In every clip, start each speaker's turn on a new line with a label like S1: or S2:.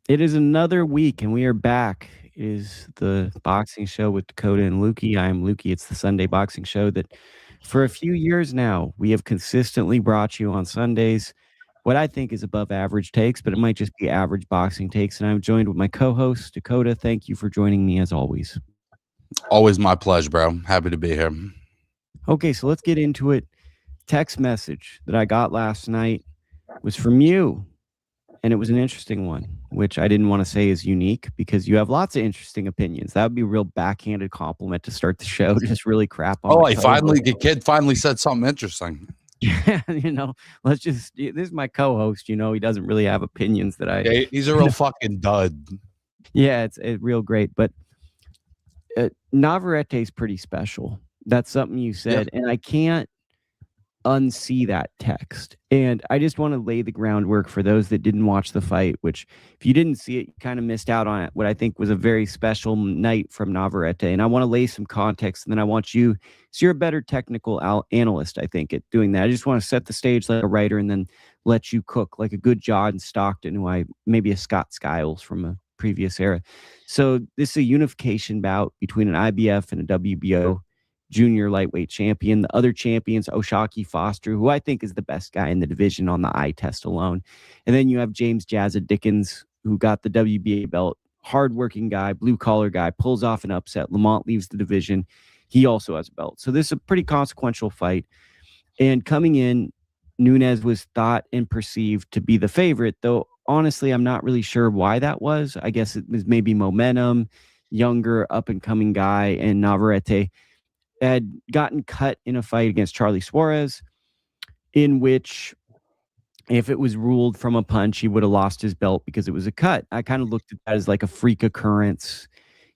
S1: It is another week, and we are back. It is the boxing show with Dakota and Lukie. I am Lukie. It's the Sunday boxing show that for a few years now, we have consistently brought you on Sundays what I think is above average takes, but it might just be average boxing takes. And I'm joined with my co-host, Dakota. Thank you for joining me as always.
S2: Always my pleasure, bro. Happy to be here.
S1: Okay, so let's get into it. Text message that I got last night was from you. And it was an interesting one, which I didn't want to say is unique because you have lots of interesting opinions. That would be a real backhanded compliment to start the show. Just really crap on.
S2: Oh, the kid finally said something interesting.
S1: Yeah, let's just. This is my co-host. He doesn't really have opinions that I.
S2: Yeah, he's a real fucking dud.
S1: Yeah, it's real great, but Navarrete is pretty special. That's something you said, and I can't unsee that text. And I just want to lay the groundwork for those that didn't watch the fight, which if you didn't see it, you kind of missed out on it. What I think was a very special night from Navarrete. And I want to lay some context, and then I want you, so you're a better technical analyst, I think, at doing that. I just want to set the stage like a writer and then let you cook like a good John Stockton, maybe a Scott Skiles from a previous era. So this is a unification bout between an IBF and a WBO junior lightweight champion. The other champions, O'Shaquie Foster, who I think is the best guy in the division on the eye test alone. And then you have James Jazza Dickens, who got the WBA belt, hardworking guy, blue-collar guy, pulls off an upset. Lamont leaves the division. He also has a belt. So this is a pretty consequential fight. And coming in, Nunez was thought and perceived to be the favorite, though honestly, I'm not really sure why that was. I guess it was maybe momentum, younger, up-and-coming guy, and Navarrete had gotten cut in a fight against Charlie Suarez, in which if it was ruled from a punch, he would have lost his belt because it was a cut. I kind of looked at that as like a freak occurrence.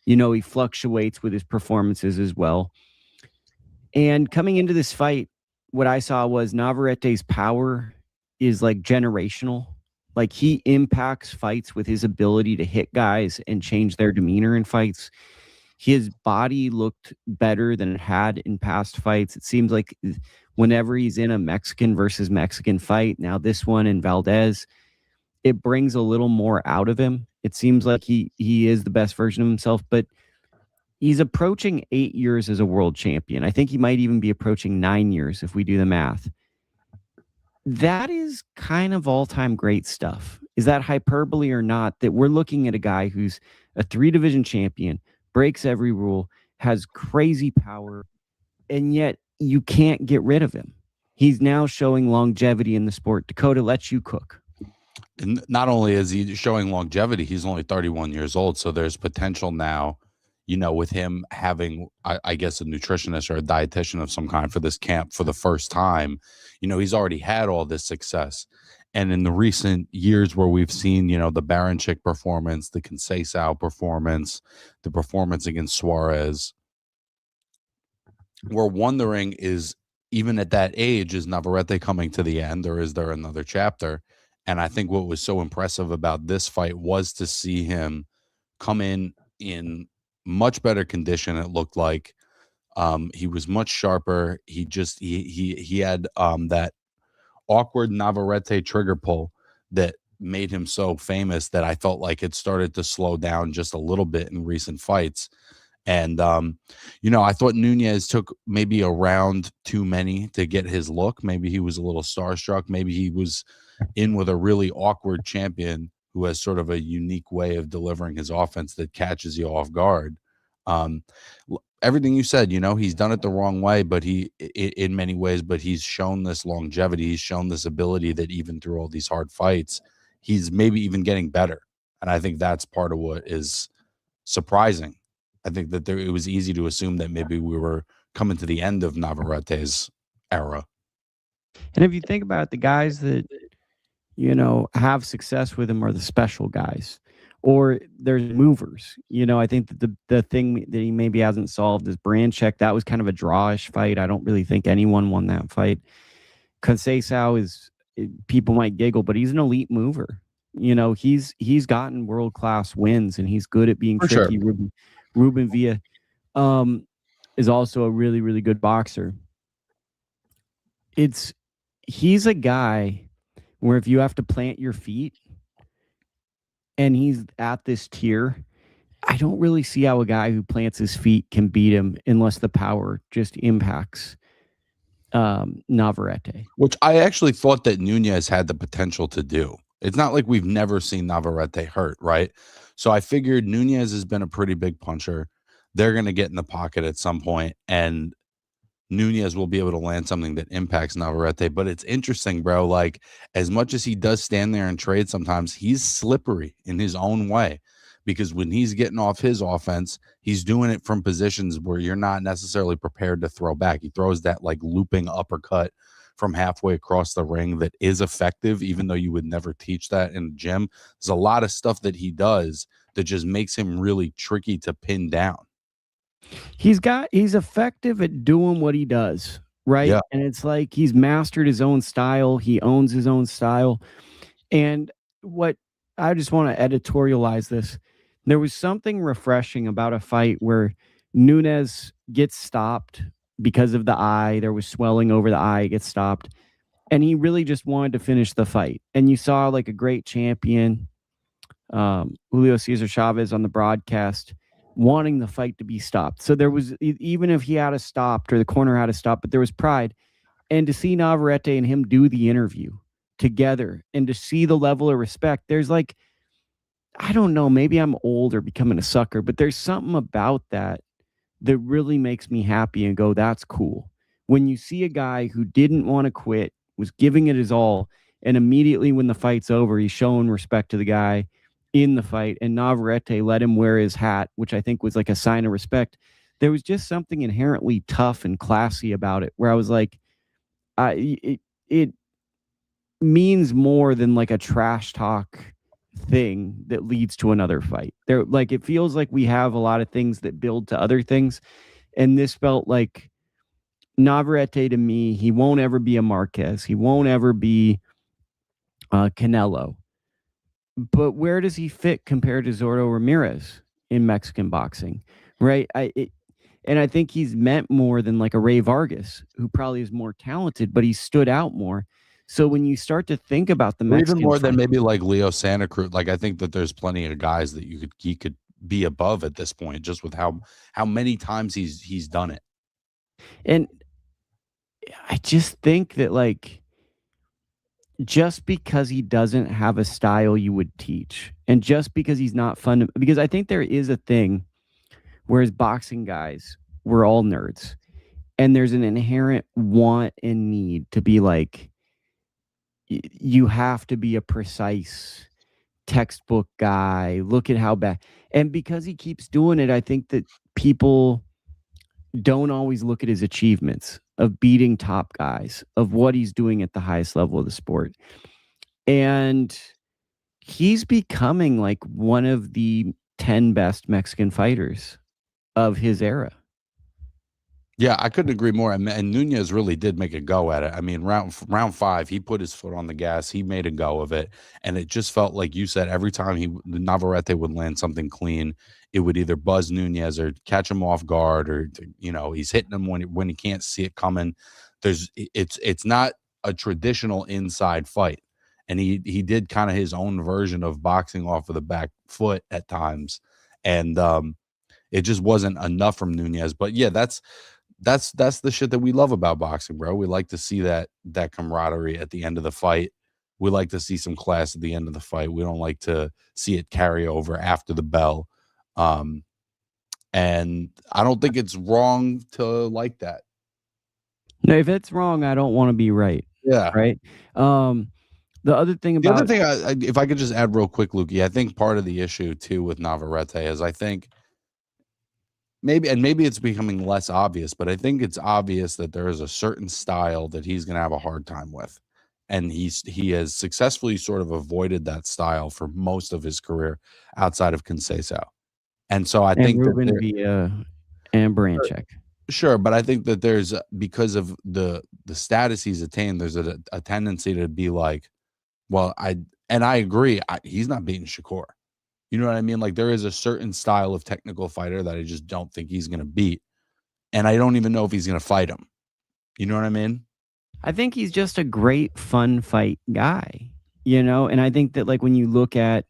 S1: He fluctuates with his performances as well. And coming into this fight, what I saw was Navarrete's power is like generational. Like he impacts fights with his ability to hit guys and change their demeanor in fights. His body looked better than it had in past fights. It seems like whenever he's in a Mexican versus Mexican fight, now this one in Valdez, it brings a little more out of him. It seems like he is the best version of himself, but he's approaching 8 years as a world champion. I think he might even be approaching 9 years if we do the math. That is kind of all-time great stuff. Is that hyperbole or not? That we're looking at a guy who's a 3-division champion, breaks every rule, has crazy power, and yet you can't get rid of him. He's now showing longevity in the sport. Dakota, lets you cook.
S2: And not only is he showing longevity, he's only 31 years old, so there's potential now, with him having, I guess, a nutritionist or a dietitian of some kind for this camp for the first time. He's already had all this success. And in the recent years where we've seen, the Baranchik performance, the Conceição performance, the performance against Suarez, we're wondering, is even at that age, is Navarrete coming to the end, or is there another chapter? And I think what was so impressive about this fight was to see him come in much better condition. It looked like he was much sharper. He had that awkward Navarrete trigger pull that made him so famous that I felt like it started to slow down just a little bit in recent fights. And, I thought Nunez took maybe a round too many to get his look. Maybe he was a little starstruck. Maybe he was in with a really awkward champion who has sort of a unique way of delivering his offense that catches you off guard. Everything you said, he's done it the wrong way, but in many ways, but he's shown this longevity. He's shown this ability that even through all these hard fights, he's maybe even getting better. And I think that's part of what is surprising. I think that it was easy to assume that maybe we were coming to the end of Navarrete's era.
S1: And if you think about it, the guys that, have success with him are the special guys. Or there's movers. I think that the thing that he maybe hasn't solved is brand check. That was kind of a drawish fight. I don't really think anyone won that fight. Conceição people might giggle, but he's an elite mover. He's gotten world-class wins, and he's good at being tricky.
S2: Sure.
S1: Ruben Villa is also a really, really good boxer. He's a guy where if you have to plant your feet, and he's at this tier, I don't really see how a guy who plants his feet can beat him unless the power just impacts Navarrete.
S2: Which I actually thought that Nunez had the potential to do. It's not like we've never seen Navarrete hurt, right? So I figured Nunez has been a pretty big puncher. They're going to get in the pocket at some point, and Nunez will be able to land something that impacts Navarrete. But it's interesting, bro. Like, as much as he does stand there and trade sometimes, he's slippery in his own way, because when he's getting off his offense, he's doing it from positions where you're not necessarily prepared to throw back. He throws that like looping uppercut from halfway across the ring that is effective, even though you would never teach that in the gym. There's a lot of stuff that he does that just makes him really tricky to pin down.
S1: He's effective at doing what he does, right?
S2: Yeah.
S1: And it's like he's mastered his own style. He owns his own style. And what I just want to editorialize this. There was something refreshing about a fight where Nunez gets stopped because of the eye. There was swelling over the eye, gets stopped. And he really just wanted to finish the fight. And you saw like a great champion, Julio Cesar Chavez on the broadcast, wanting the fight to be stopped. So there was, even if he had a stopped or the corner had a stop, but there was pride. And to see Navarrete and him do the interview together and to see the level of respect, there's like, I don't know, maybe I'm old or becoming a sucker, but there's something about that that really makes me happy and go, that's cool. When you see a guy who didn't want to quit, was giving it his all, and immediately when the fight's over, he's showing respect to the guy in the fight, and Navarrete let him wear his hat, which I think was like a sign of respect. There was just something inherently tough and classy about it, where I was like, it means more than like a trash talk thing that leads to another fight. There, like, it feels like we have a lot of things that build to other things, and this felt like Navarrete to me. He won't ever be a Marquez. He won't ever be Canelo. But where does he fit compared to Zordo Ramirez in Mexican boxing, right? And I think he's meant more than like a Ray Vargas, who probably is more talented, but he stood out more. So when you start to think about the Mexican,
S2: even more than maybe like Leo Santa Cruz, like I think that there's plenty of guys that he could be above at this point, just with how many times he's done it.
S1: And I just think that, like, just because he doesn't have a style you would teach, and just because he's not fun, because I think there is a thing where as boxing guys, we're all nerds, and there's an inherent want and need to be like, you have to be a precise textbook guy. Look at how bad. And because he keeps doing it, I think that people don't always look at his achievements of beating top guys, of what he's doing at the highest level of the sport. And he's becoming like one of the 10 best Mexican fighters of his era.
S2: Yeah, I couldn't agree more. And Nunez really did make a go at it. I mean, round 5, he put his foot on the gas. He made a go of it. And it just felt like you said, every time Navarrete would land something clean, it would either buzz Nunez or catch him off guard, or, he's hitting him when he can't see it coming. It's not a traditional inside fight. And he did kind of his own version of boxing off of the back foot at times. And it just wasn't enough from Nunez. But yeah, that's the shit that we love about boxing, bro. We like to see that camaraderie at the end of the fight. We like to see some class at the end of the fight. We don't like to see it carry over after the bell. And I don't think it's wrong to like that.
S1: No, if it's wrong, I don't want to be right.
S2: Yeah.
S1: Right. The other thing,
S2: if I could just add real quick, Lukie, I think part of the issue too with Navarrete is, I think maybe it's becoming less obvious, but I think it's obvious that there is a certain style that he's going to have a hard time with. And he has successfully sort of avoided that style for most of his career outside of Conceição. And so I think
S1: Ruben Villa and Branchek.
S2: Sure, but I think that there's, because of the status he's attained, there's a tendency to be like, well, I agree, he's not beating Shakur. You know what I mean? Like, there is a certain style of technical fighter that I just don't think he's going to beat. And I don't even know if he's going to fight him. You know what I mean?
S1: I think he's just a great fun fight guy, and I think that, like, when you look at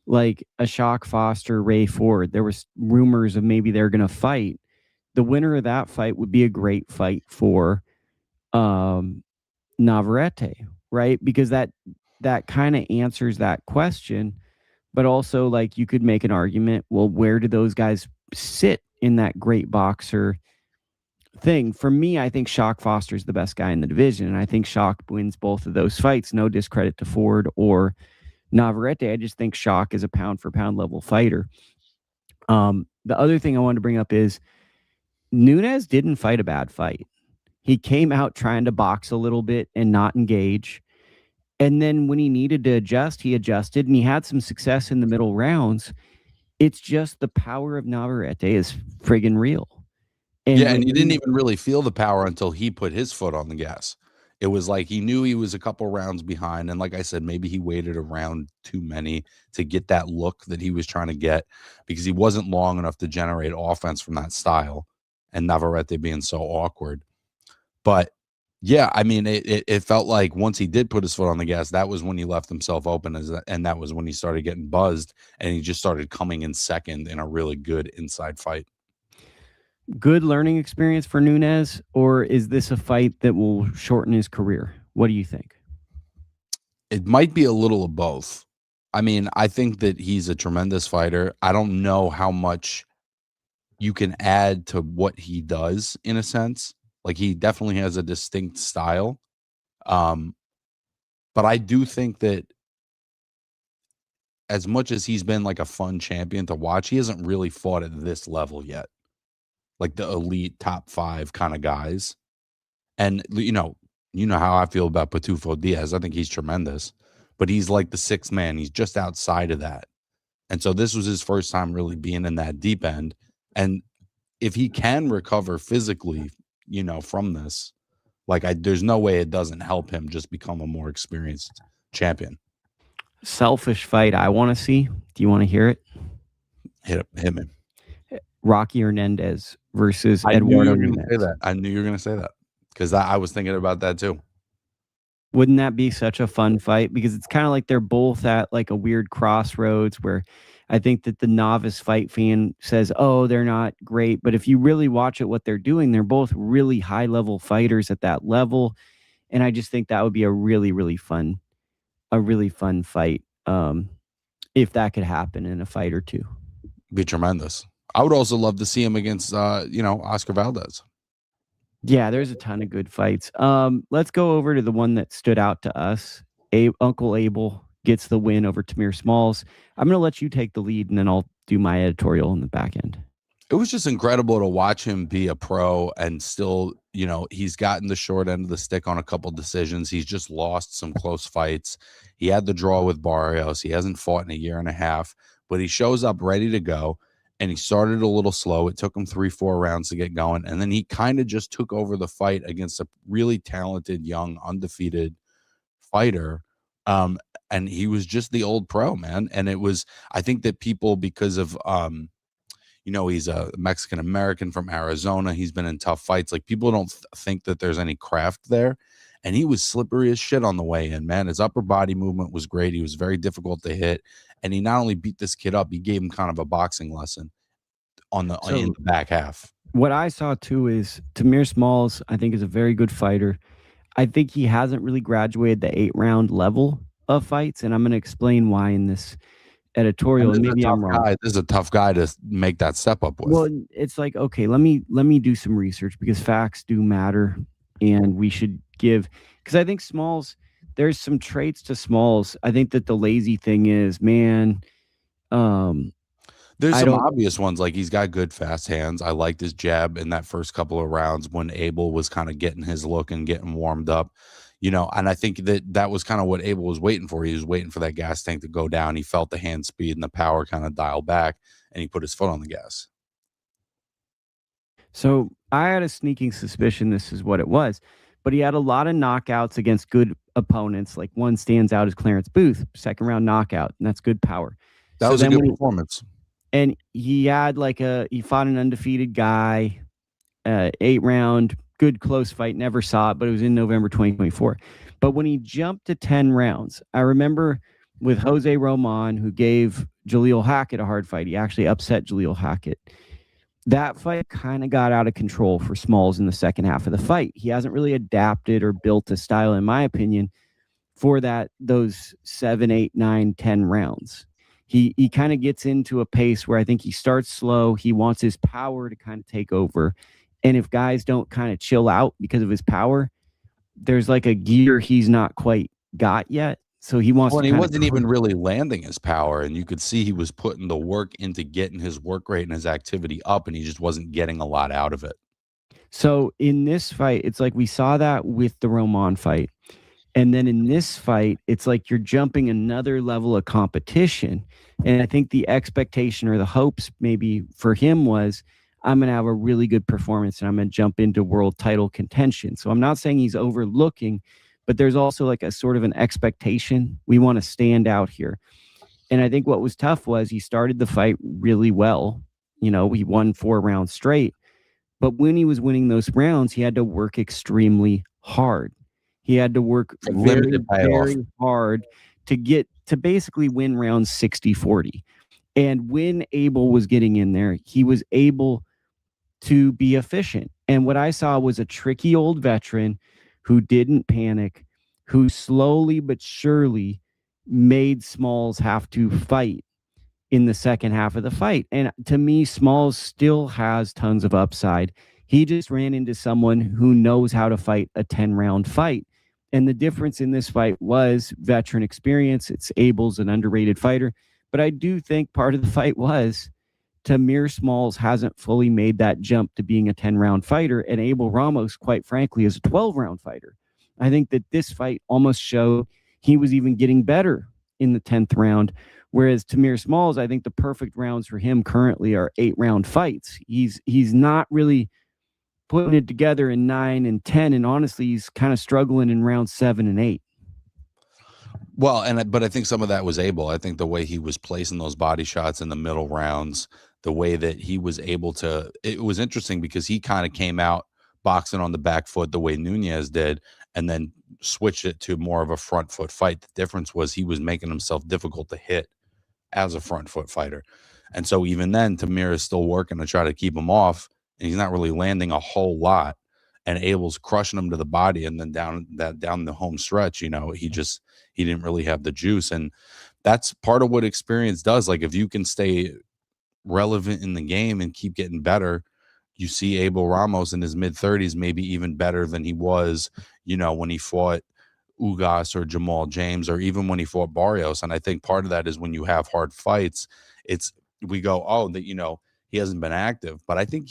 S1: like a Shock Foster, Ray Ford. There was rumors of maybe they're going to fight. The winner of that fight would be a great fight for Navarrete, right? Because that kind of answers that question. But also, like, you could make an argument, well, where do those guys sit in that great boxer thing? For me, I think Shock Foster's the best guy in the division, and I think Shock wins both of those fights. No discredit to Ford or Navarrete. I just think Shock is a pound for pound level fighter. The other thing I wanted to bring up is Nunez didn't fight a bad fight. He came out trying to box a little bit and not engage. And then when he needed to adjust, he adjusted, and he had some success in the middle rounds. It's just the power of Navarrete is friggin' real.
S2: And you didn't even really feel the power until he put his foot on the gas. It was like he knew he was a couple rounds behind. And like I said, maybe he waited around too many to get that look that he was trying to get, because he wasn't long enough to generate offense from that style, and Navarrete being so awkward. But yeah, I mean, it felt like once he did put his foot on the gas, that was when he left himself open, and that was when he started getting buzzed, and he just started coming in second in a really good inside fight.
S1: Good learning experience for Nunez, or is this a fight that will shorten his career? What do you think?
S2: It might be a little of both. I mean, I think that he's a tremendous fighter. I don't know how much you can add to what he does, in a sense. Like, he definitely has a distinct style. But I do think that as much as he's been like a fun champion to watch, he hasn't really fought at this level yet. Like the elite top 5 kind of guys. And you know how I feel about Pitufo Diaz. I think he's tremendous, but he's like the 6th man. He's just outside of that. And so this was his first time really being in that deep end. And if he can recover physically, from this, there's no way it doesn't help him just become a more experienced champion.
S1: Selfish fight I want to see. Do you want to hear it?
S2: Hit me.
S1: Rocky Hernandez versus Eduardo Nunez.
S2: I knew you were going to say that, because I was thinking about that too.
S1: Wouldn't that be such a fun fight? Because it's kind of like they're both at like a weird crossroads where I think that the novice fight fan says, oh, they're not great. But if you really watch it, what they're doing, they're both really high level fighters at that level. And I just think that would be a really, really fun fight. If that could happen in a fight or two.
S2: Be tremendous. I would also love to see him against, Oscar Valdez.
S1: Yeah, there's a ton of good fights. Let's go over to the one that stood out to us. Uncle Abel gets the win over Tahmir Smalls. I'm going to let you take the lead, and then I'll do my editorial in the back end.
S2: It was just incredible to watch him be a pro, and still, he's gotten the short end of the stick on a couple decisions. He's just lost some close fights. He had the draw with Barrios. He hasn't fought in a year and a half, but he shows up ready to go. And he started a little slow. It took him 3-4 rounds to get going. And then he kind of just took over the fight against a really talented, young, undefeated fighter. And he was just the old pro, man. And it was, I think that people, because of, he's a Mexican-American from Arizona. He's been in tough fights. Like, people don't think that there's any craft there. And he was slippery as shit on the way in, man. His upper body movement was great. He was very difficult to hit. And he not only beat this kid up, he gave him kind of a boxing lesson in the back half.
S1: What I saw too is Tahmir Smalls, I think, is a very good fighter. I think he hasn't really graduated the 8-round level of fights, and I'm going to explain why in this editorial. Maybe I'm wrong.
S2: This is a tough guy to make that step up with.
S1: Well, it's like, okay, let me do some research, because facts do matter, and we should give, because I think Smalls, there's some traits to Smalls. I think that the lazy thing is, man,
S2: there's some obvious ones. Like, he's got good fast hands. I liked his jab in that first couple of rounds when Abel was kind of getting his look and getting warmed up, and I think that was kind of what Abel was waiting for. He was waiting for that gas tank to go down. He felt the hand speed and the power kind of dial back, and he put his foot on the gas.
S1: So I had a sneaking suspicion this is what it was. But he had a lot of knockouts against good opponents. Like, one stands out as Clarence Booth, 2nd round knockout, and that's good power.
S2: That was a good performance.
S1: And he had he fought an undefeated guy, 8-round, good close fight, never saw it, but it was in November 2024. But when he jumped to 10 rounds, I remember with Jose Roman, who gave Jaleel Hackett a hard fight. He actually upset Jaleel Hackett. That fight kind of got out of control for Smalls in the second half of the fight. He hasn't really adapted or built a style, in my opinion, for those 7, 8, 9, 10 rounds. He kind of gets into a pace where I think he starts slow. He wants his power to kind of take over. And if guys don't kind of chill out because of his power, there's like a gear he's not quite got yet. So he wants
S2: well,
S1: to
S2: he wasn't even really landing his power, and you could see he was putting the work into getting his work rate and his activity up, and he just wasn't getting a lot out of it.
S1: So in this fight, it's like we saw that with the Roman fight. And then in this fight, it's like you're jumping another level of competition. And I think the expectation or the hopes maybe for him was, I'm going to have a really good performance and I'm going to jump into world title contention. So I'm not saying he's overlooking, but there's also like a sort of an expectation. We want to stand out here. And I think what was tough was he started the fight really well. You know, he won 4 rounds straight. But when he was winning those rounds, he had to work extremely hard. He had to work very, very hard to basically win rounds 60-40. And when Abel was getting in there, he was able to be efficient. And what I saw was a tricky old veteran who didn't panic, who slowly but surely made Smalls have to fight in the second half of the fight. And to me, Smalls still has tons of upside. He just ran into someone who knows how to fight a 10-round fight. And the difference in this fight was veteran experience. It's Abel's an underrated fighter. But I do think part of the fight was Tahmir Smalls hasn't fully made that jump to being a 10-round fighter. And Abel Ramos, quite frankly, is a 12-round fighter. I think that this fight almost showed he was even getting better in the 10th round. Whereas Tahmir Smalls, I think the perfect rounds for him currently are 8-round fights. He's not really putting it together in 9 and 10. And honestly, he's kind of struggling in rounds 7 and 8.
S2: Well, but I think some of that was Abel. I think the way he was placing those body shots in the middle rounds, the way that he was able to, it was interesting because he kind of came out boxing on the back foot the way Nunez did, and then switched it to more of a front foot fight. The difference was he was making himself difficult to hit as a front foot fighter. And so even then, Tahmir is still working to try to keep him off, and he's not really landing a whole lot. And Abel's crushing him to the body, and then down the home stretch, you know, he didn't really have the juice. And that's part of what experience does. Like, if you can stay relevant in the game and keep getting better, you see Abel Ramos in his mid-30s, maybe even better than he was, you know, when he fought Ugas or Jamal James, or even when he fought Barrios. And I think part of that is when you have hard fights, we go, oh, that, you know, he hasn't been active. But I think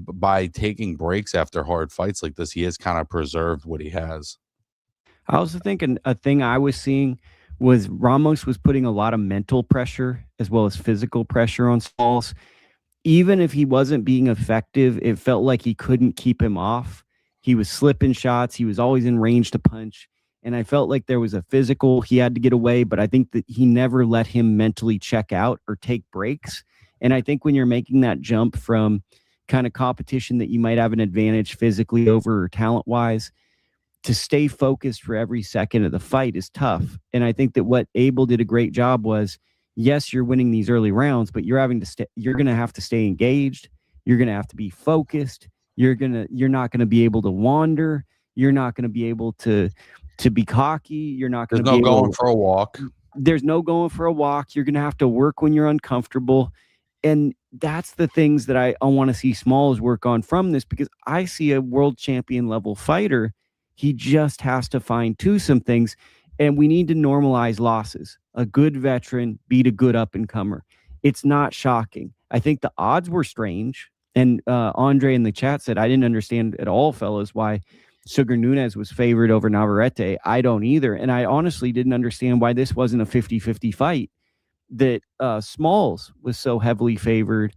S2: by taking breaks after hard fights like this, he has kind of preserved what he has.
S1: I also think a thing I was seeing was Ramos was putting a lot of mental pressure as well as physical pressure on Smalls. Even if he wasn't being effective, it felt like he couldn't keep him off. He was slipping shots. He was always in range to punch. And I felt like there was a physical he had to get away, but I think that he never let him mentally check out or take breaks. And I think when you're making that jump from kind of competition that you might have an advantage physically over or talent-wise, to stay focused for every second of the fight is tough. And I think that what Abel did a great job was, yes, you're winning these early rounds, but you're going to have to stay engaged. You're going to have to be focused. You're not going to be able to wander. You're not going to be able to be cocky. You're not going to be
S2: going for a walk.
S1: There's no going for a walk. You're going to have to work when you're uncomfortable. And that's the things that I want to see Smalls work on from this, because I see a world champion level fighter. He just has to fine-tune some things, and we need to normalize losses. A good veteran beat a good up-and-comer. It's not shocking. I think the odds were strange, and Andre in the chat said, I didn't understand at all, fellas, why Sugar Nunez was favored over Navarrete. I don't either, and I honestly didn't understand why this wasn't a 50-50 fight, that Smalls was so heavily favored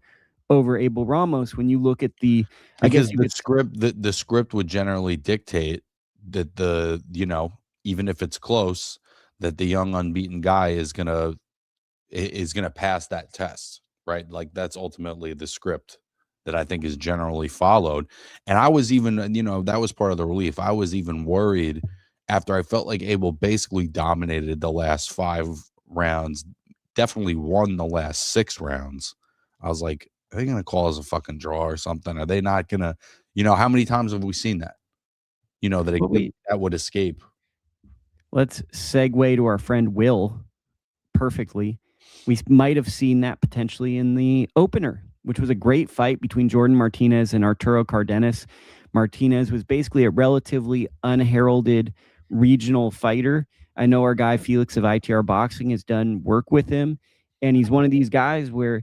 S1: over Abel Ramos. When you look at the
S2: script would generally dictate that even if it's close, that the young unbeaten guy is gonna pass that test, right? Like, that's ultimately the script that I think is generally followed. And I was even, that was part of the relief. I was even worried after I felt like Abel basically dominated the last 5 rounds, definitely won the last 6 rounds. I was like, are they going to call us a fucking draw or something? Are they not going to, how many times have we seen that? That would escape.
S1: Let's segue to our friend Will perfectly. We might have seen that potentially in the opener, which was a great fight between Jordan Martinez and Arturo Cardenas. Martinez was basically a relatively unheralded regional fighter. I know our guy Felix of ITR Boxing has done work with him, and he's one of these guys where,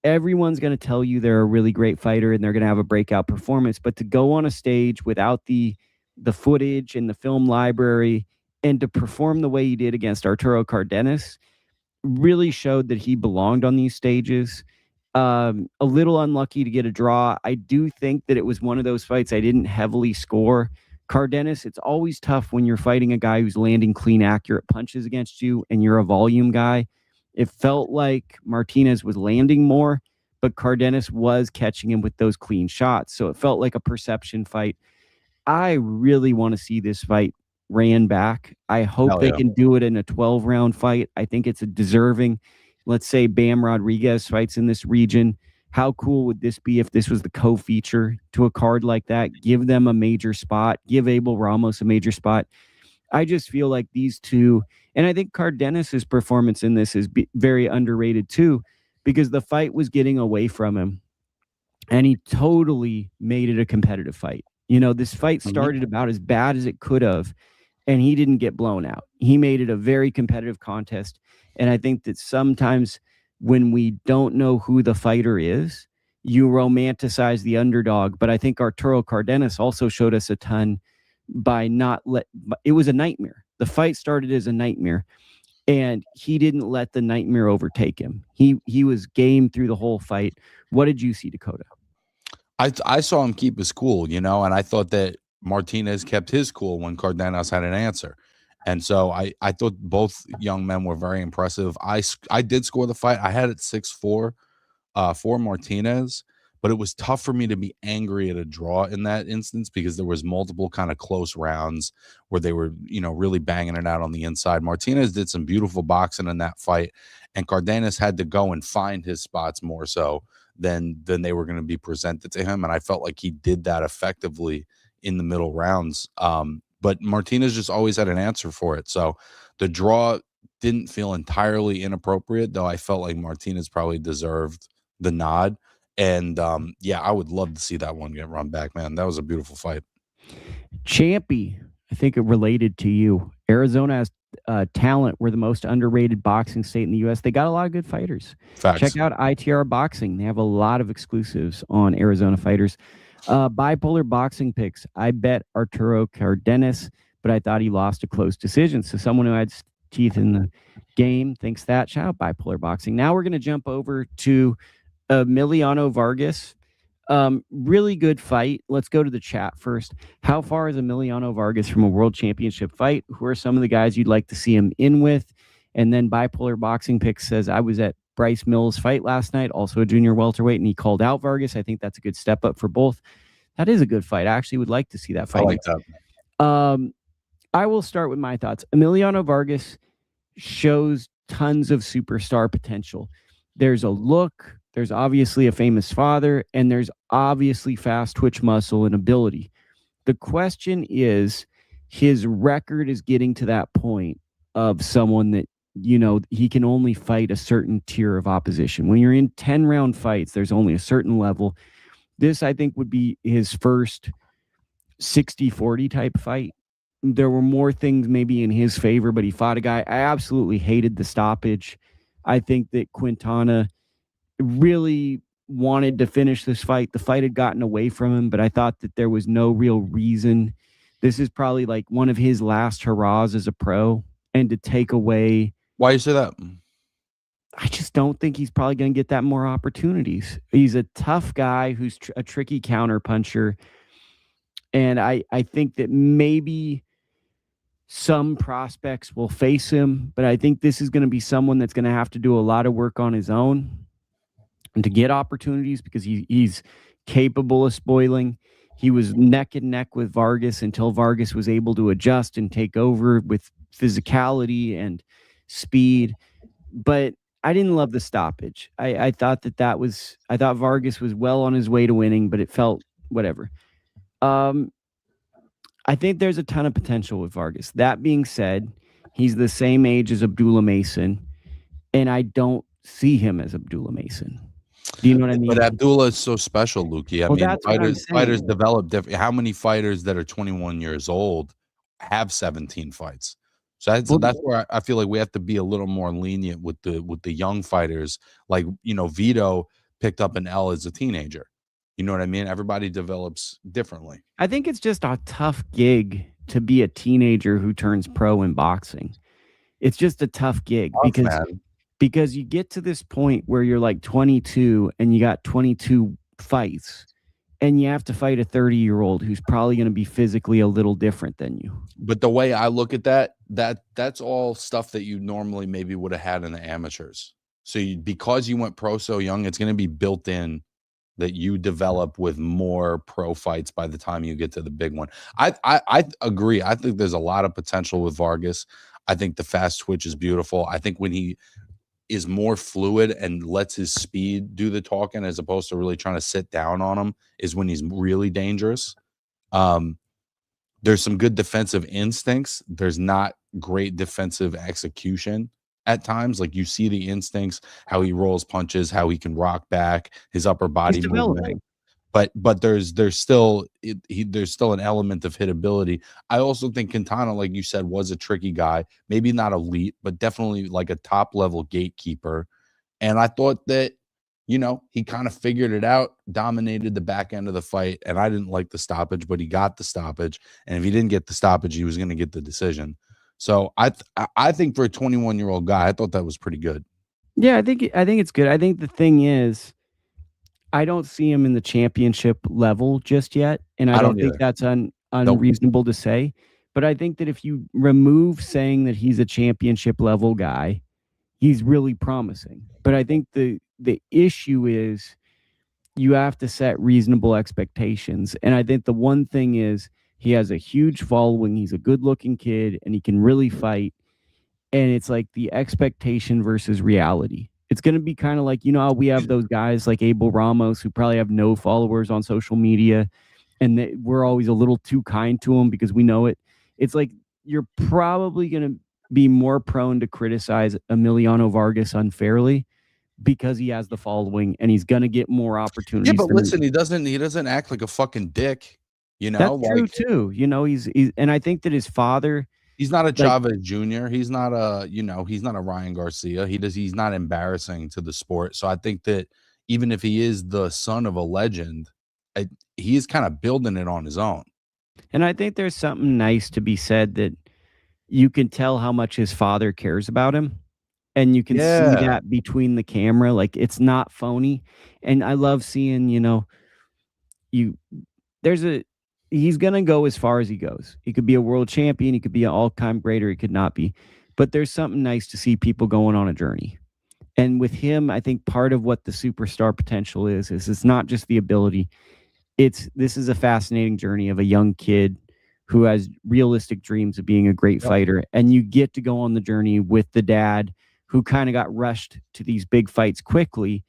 S1: everyone's going to tell you they're a really great fighter and they're going to have a breakout performance, but to go on a stage without the footage and the film library and to perform the way he did against Arturo Cardenas really showed that he belonged on these stages. A little unlucky to get a draw. I do think that it was one of those fights I didn't heavily score. Cardenas, it's always tough when you're fighting a guy who's landing clean, accurate punches against you and you're a volume guy. It felt like Martinez was landing more, but Cardenas was catching him with those clean shots. So it felt like a perception fight. I really want to see this fight ran back. I hope they can do it in a 12-round fight. I think it's a deserving, let's say Bam Rodriguez fights in this region. How cool would this be if this was the co-feature to a card like that? Give them a major spot. Give Abel Ramos a major spot. I just feel like these two, and I think Cardenas' performance in this is very underrated too, because the fight was getting away from him, and he totally made it a competitive fight. This fight started about as bad as it could have, and he didn't get blown out. He made it a very competitive contest, and I think that sometimes when we don't know who the fighter is, you romanticize the underdog. But I think Arturo Cardenas also showed us a ton by it was a nightmare. The fight started as a nightmare, and he didn't let the nightmare overtake him. He was game through the whole fight. What did you see, Dakota?
S2: I saw him keep his cool, and I thought that Martinez kept his cool when Cardenas had an answer. And so I thought both young men were very impressive. I did score the fight. I had it 6-4 for Martinez, but it was tough for me to be angry at a draw in that instance because there was multiple kind of close rounds where they were, really banging it out on the inside. Martinez did some beautiful boxing in that fight, and Cardenas had to go and find his spots more so than they were going to be presented to him. And I felt like he did that effectively in the middle rounds. But Martinez just always had an answer for it. So the draw didn't feel entirely inappropriate, though I felt like Martinez probably deserved the nod. And I would love to see that one get run back, man. That was a beautiful fight.
S1: Champy, I think it related to you. Arizona has talent. We're the most underrated boxing state in the U.S. They got a lot of good fighters.
S2: Facts.
S1: Check out ITR Boxing. They have a lot of exclusives on Arizona fighters. Bipolar boxing picks. I bet Arturo Cardenas, but I thought he lost a close decision. So someone who had teeth in the game thinks that. Shout out Bipolar Boxing. Now we're going to jump over to Emiliano Vargas. Really good fight. Let's go to the chat first. How far is Emiliano Vargas from a world championship fight? Who are some of the guys you'd like to see him in with? And then Bipolar Boxing Picks says, I was at Bryce Mills' fight last night, also a junior welterweight, and he called out Vargas. I think that's a good step up for both. That is a good fight. I actually would like to see that fight.
S2: I like that.
S1: I will start with my thoughts. Emiliano Vargas shows tons of superstar potential. There's a look, there's obviously a famous father, and there's obviously fast twitch muscle and ability. The question is, his record is getting to that point of someone that, he can only fight a certain tier of opposition. When you're in 10-round fights, there's only a certain level. This, I think, would be his first 60-40 type fight. There were more things maybe in his favor, but he fought a guy. I absolutely hated the stoppage. I think that Quintana really wanted to finish this fight. The fight had gotten away from him, but I thought that there was no real reason. This is probably like one of his last hurrahs as a pro, and to take away.
S2: Why you say that?
S1: I just don't think he's probably going to get that more opportunities. He's a tough guy who's a tricky counter puncher. And I think that maybe some prospects will face him, but I think this is going to be someone that's going to have to do a lot of work on his own and to get opportunities, because he's capable of spoiling. He was neck and neck with Vargas until Vargas was able to adjust and take over with physicality and speed. but I didn't love the stoppage. I thought I thought Vargas was well on his way to winning, but it felt whatever. I think there's a ton of potential with Vargas. That being said, he's the same age as Abdullah Mason, and I don't see him as Abdullah Mason. Do you know what I mean?
S2: But Abdullah is so special, Lukie. I mean,
S1: that's what I'm
S2: fighters
S1: saying.
S2: develop different. How many fighters that are 21 years old have 17 fights? So that's where I feel like we have to be a little more lenient with the young fighters. Like, Vito picked up an L as a teenager. You know what I mean? Everybody develops differently.
S1: I think it's just a tough gig to be a teenager who turns pro in boxing. It's just a tough gig because you get to this point where you're like 22 and you got 22 fights and you have to fight a 30-year-old who's probably going to be physically a little different than you.
S2: But the way I look at that's all stuff that you normally maybe would have had in the amateurs. So because you went pro so young, it's going to be built in that you develop with more pro fights by the time you get to the big one. I agree. I think there's a lot of potential with Vargas. I think the fast twitch is beautiful. I think when he is more fluid and lets his speed do the talking as opposed to really trying to sit down on him is when he's really dangerous. There's some good defensive instincts. There's not great defensive execution at times. Like, you see the instincts, how he rolls punches, how he can rock back, his upper body movement. But there's still an element of hitability. I also think Quintana, like you said, was a tricky guy. Maybe not elite, but definitely like a top level gatekeeper. And I thought that, he kind of figured it out, dominated the back end of the fight. And I didn't like the stoppage, but he got the stoppage. And if he didn't get the stoppage, he was going to get the decision. So I think for a 21-year-old guy, I thought that was pretty good.
S1: Yeah, I think it's good. I think the thing is, I don't see him in the championship level just yet, and I don't think that's unreasonable to say. But I think that if you remove saying that he's a championship level guy, he's really promising. But I think the issue is you have to set reasonable expectations. And I think the one thing is he has a huge following. He's a good-looking kid, and he can really fight. And it's like the expectation versus reality. It's going to be kind of like, how we have those guys like Abel Ramos who probably have no followers on social media, and we're always a little too kind to them because we know it. It's like you're probably going to be more prone to criticize Emiliano Vargas unfairly because he has the following and he's going to get more opportunities.
S2: Yeah, but listen, he doesn't act like a fucking dick.
S1: That's true too. He's and I think that his father.
S2: He's not a Chavez Jr. He's not a, he's not a Ryan Garcia. He's not embarrassing to the sport. So I think that even if he is the son of a legend, he is kind of building it on his own.
S1: And I think there's something nice to be said that you can tell how much his father cares about him. And you can see that between the camera. Like, it's not phony. And I love seeing, he's going to go as far as he goes. He could be a world champion. He could be an all-time great, or he could not be. But there's something nice to see people going on a journey. And with him, I think part of what the superstar potential is it's not just the ability. This is a fascinating journey of a young kid who has realistic dreams of being a great fighter. And you get to go on the journey with the dad who kind of got rushed to these big fights quickly.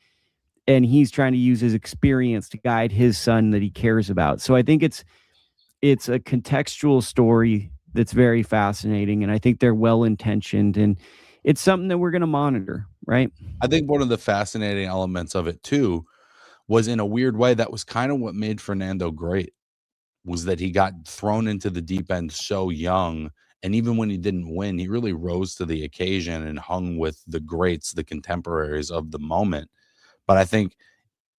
S1: And he's trying to use his experience to guide his son that he cares about. So I think it's a contextual story that's very fascinating, and I think they're well-intentioned, and it's something that we're going to monitor, right?
S2: I think one of the fascinating elements of it, too, was in a weird way, that was kind of what made Fernando great, was that he got thrown into the deep end so young, and even when he didn't win, he really rose to the occasion and hung with the greats, the contemporaries of the moment. But I think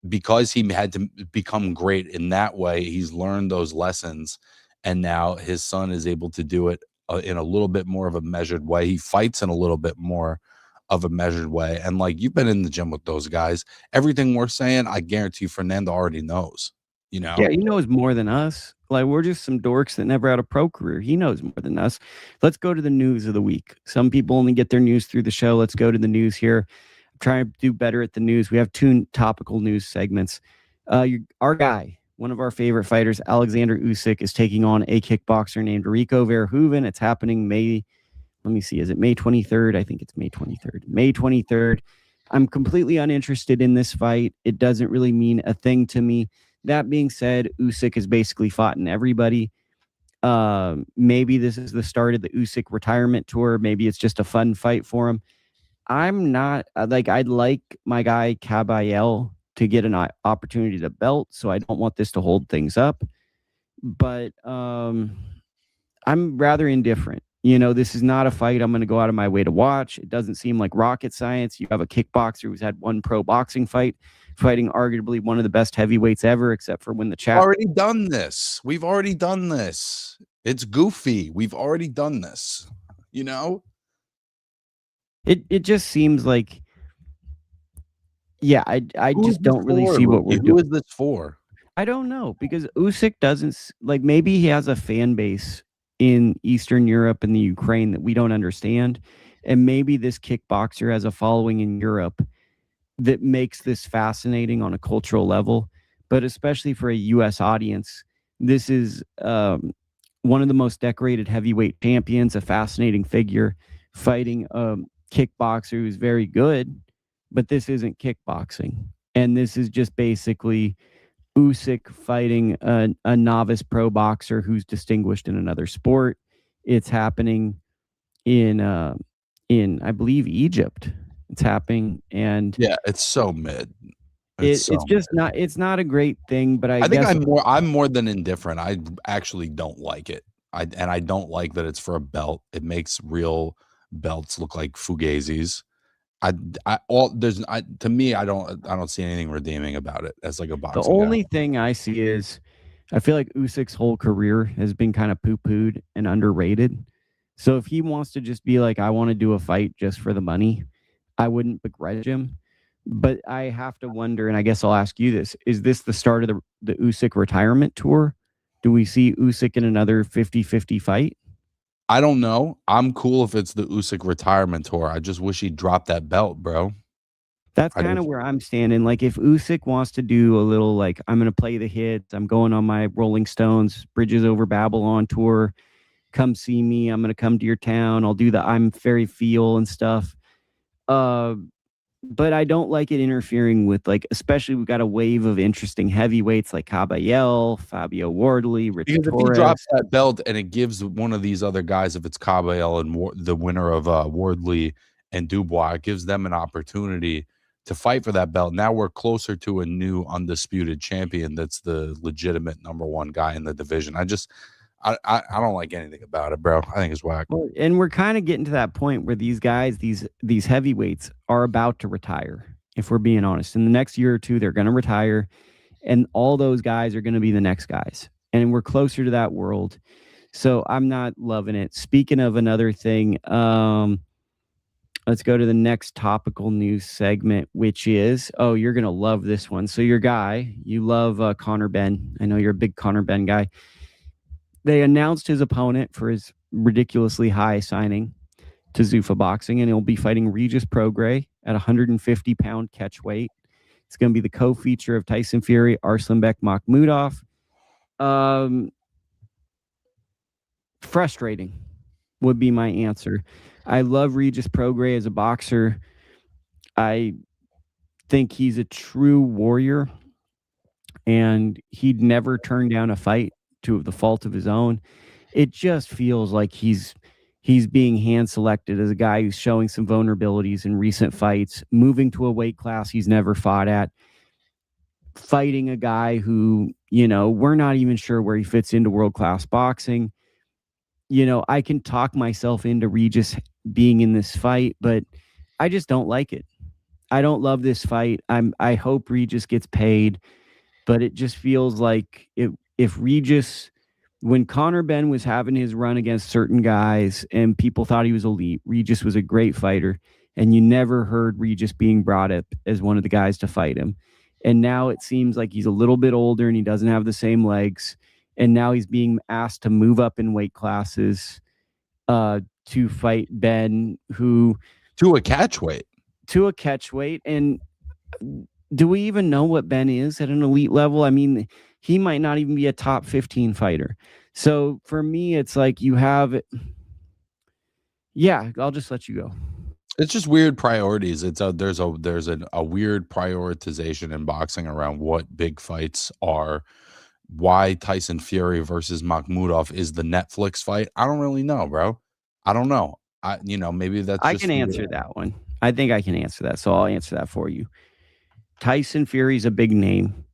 S2: because he had to become great in that way, he's learned those lessons, and now his son is able to do it in a little bit more of a measured way. He fights in a little bit more of a measured way. And like, you've been in the gym with those guys. Everything we're saying, I guarantee Fernando already knows,
S1: Yeah, he knows more than us. Like, we're just some dorks that never had a pro career. He knows more than us. Let's go to the news of the week. Some people only get their news through the show. Let's go to the news here. Trying to do better at the news. We have 2 topical news segments. Our guy, one of our favorite fighters, Alexander Usyk, is taking on a kickboxer named Rico Verhooven. It's happening May let me see. Is it May 23rd? I think it's May 23rd. May 23rd. I'm completely uninterested in this fight. It doesn't really mean a thing to me. That being said, Usyk has basically fought in everybody. Maybe this is the start of the Usyk retirement tour. Maybe it's just a fun fight for him. I'm not like, I'd like my guy Caballel to get an opportunity to belt, so I don't want this to hold things up. But I'm rather indifferent. You know, this is not a fight I'm going to go out of my way to watch. It doesn't seem like rocket science. You have a kickboxer who's had one pro boxing fight, fighting arguably one of the best heavyweights ever, except for when the chat.
S2: Already done this. We've already done this. It's goofy. We've already done this. You know?
S1: It just seems like, yeah, I just don't really see what we're doing.
S2: Who is this for?
S1: I don't know, because Usyk doesn't, like, maybe he has a fan base in Eastern Europe and the Ukraine that we don't understand, and maybe this kickboxer has a following in Europe that makes this fascinating on a cultural level. But especially for a US audience, this is one of the most decorated heavyweight champions, a fascinating figure, fighting a kickboxer who's very good, but this isn't kickboxing. And this is just basically Usyk fighting a novice pro boxer who's distinguished in another sport. It's happening in I believe Egypt. It's happening, and
S2: yeah, it's so mid.
S1: It's just not. It's not a great thing. But I
S2: think
S1: guess
S2: I'm more than indifferent. I actually don't like it. I don't like that it's for a belt. It makes real belts look like fugazis. To me, I don't see anything redeeming about it as like a boxing.
S1: The only thing I see is, I feel like Usyk's whole career has been kind of poo-pooed and underrated. So if he wants to just be like, I want to do a fight just for the money, I wouldn't begrudge him. But I have to wonder, and I guess I'll ask you this: is this the start of the Usyk retirement tour? Do we see Usyk in another 50-50 fight?
S2: I don't know. I'm cool if it's the Usyk retirement tour. I just wish he'd drop that belt, bro.
S1: That's kind of where I'm standing. Like, if Usyk wants to do a little, like, I'm going to play the hits, I'm going on my Rolling Stones, Bridges Over Babylon tour, come see me, I'm going to come to your town, I'll do the I'm Very Feel and stuff. But I don't like it interfering with, like, especially we've got a wave of interesting heavyweights like Caballel, Fabio Wardley, Richard Torres.
S2: If he drops that belt and it gives one of these other guys, if it's Caballel and the winner of Wardley and Dubois, it gives them an opportunity to fight for that belt. Now we're closer to a new undisputed champion that's the legitimate number one guy in the division. I don't like anything about it, bro. I think it's whack.
S1: Well, and we're kind of getting to that point where these guys, these heavyweights, are about to retire. If we're being honest, in the next year or two, they're going to retire, and all those guys are going to be the next guys. And we're closer to that world, so I'm not loving it. Speaking of another thing, let's go to the next topical news segment, which is, oh, you're going to love this one. So your guy, you love Conor Benn. I know you're a big Conor Benn guy. They announced his opponent for his ridiculously high signing to Zuffa Boxing, and he'll be fighting Regis Prograis at 150-pound catch weight. It's going to be the co-feature of Tyson Fury, Arslanbek Makhmudov. Frustrating would be my answer. I love Regis Prograis as a boxer. I think he's a true warrior, and he'd never turn down a fight to the fault of his own. It just feels like he's being hand selected as a guy who's showing some vulnerabilities in recent fights, moving to a weight class he's never fought at, fighting a guy who, you know, we're not even sure where he fits into world-class boxing. You know, I can talk myself into Regis being in this fight, but I just don't like it. I don't love this fight. I hope Regis gets paid, but it just feels like if Regis, when Conor Benn was having his run against certain guys and people thought he was elite, Regis was a great fighter, and you never heard Regis being brought up as one of the guys to fight him. And now it seems like he's a little bit older and he doesn't have the same legs, and now he's being asked to move up in weight classes to fight Benn, who
S2: to a catch weight.
S1: And do we even know what Benn is at an elite level? I mean, he might not even be a top 15 fighter. So for me, it's like you have Yeah, I'll just let you go.
S2: It's just weird priorities. There's a weird prioritization in boxing around what big fights are. Why Tyson Fury versus Makhmudov is the Netflix fight, I don't really know, bro. I don't know. Maybe that's
S1: I
S2: just
S1: can answer that one. I think I can answer that, so I'll answer that for you. Tyson Fury's a big name,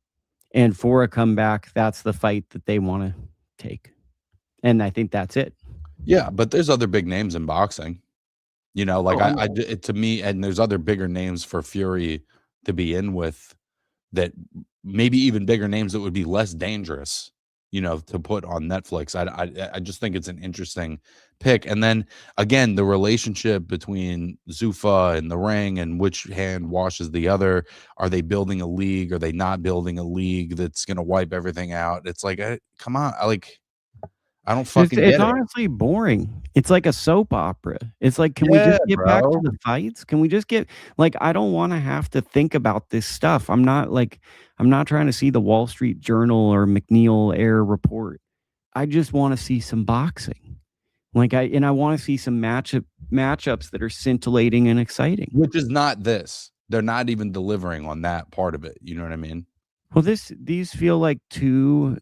S1: and for a comeback, that's the fight that they want to take, and I think that's it.
S2: Yeah, but there's other big names in boxing. To me, and there's other bigger names for Fury to be in with, that maybe even bigger names that would be less dangerous, to put on Netflix. I just think it's an interesting pick. And then again, the relationship between Zuffa and the ring, and which hand washes the other. Are they building a league? Are they not building a league that's going to wipe everything out? It's like, come on. I don't fucking get it.
S1: It's honestly boring. It's like a soap opera. It's like, can we just get back to the fights? Can we just get, like, I don't want to have to think about this stuff. I'm not trying to see the Wall Street Journal or McNeil Air report. I just want to see some boxing. I want to see some matchups that are scintillating and exciting.
S2: Which is not this. They're not even delivering on that part of it. You know what I mean?
S1: Well, these feel like two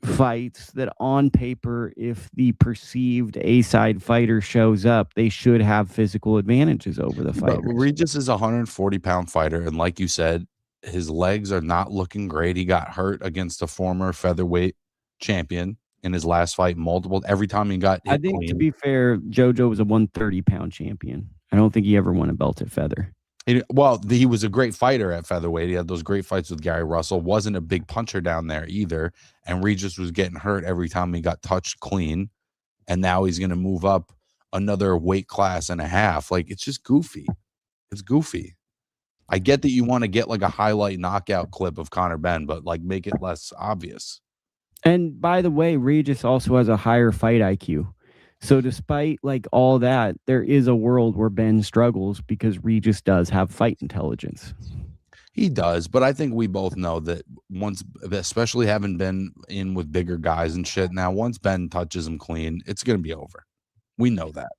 S1: fights that on paper, if the perceived A-side fighter shows up, they should have physical advantages over the fighter.
S2: Regis is a 140-pound fighter, and like you said, his legs are not looking great. He got hurt against a former featherweight champion in his last fight every time he got hit.
S1: I think, to be fair, JoJo was a 130-pound champion. I don't think he ever won a belt at feather.
S2: He was a great fighter at featherweight. He had those great fights with Gary Russell. Wasn't a big puncher down there either. And Regis was getting hurt every time he got touched clean. And now he's going to move up another weight class and a half. Like, it's just goofy. It's goofy. I get that you want to get like a highlight knockout clip of Conor Benn, but like make it less obvious.
S1: And by the way, Regis also has a higher fight IQ. So despite like all that, there is a world where Ben struggles because Regis does have fight intelligence.
S2: He does, but I think we both know that especially having been in with bigger guys and shit, now once Ben touches him clean, it's going to be over. We know that.